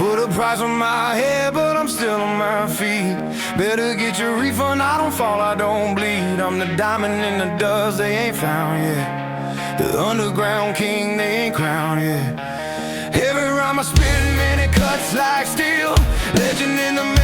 Put a price on my head, but I'm still on my feet. Better get your refund, I don't fall, I don't bleed. I'm the diamond in the dust they ain't found yet. The underground king they ain't crowned yet. Every rhyme I spit, man, it cuts like steel. Legend in the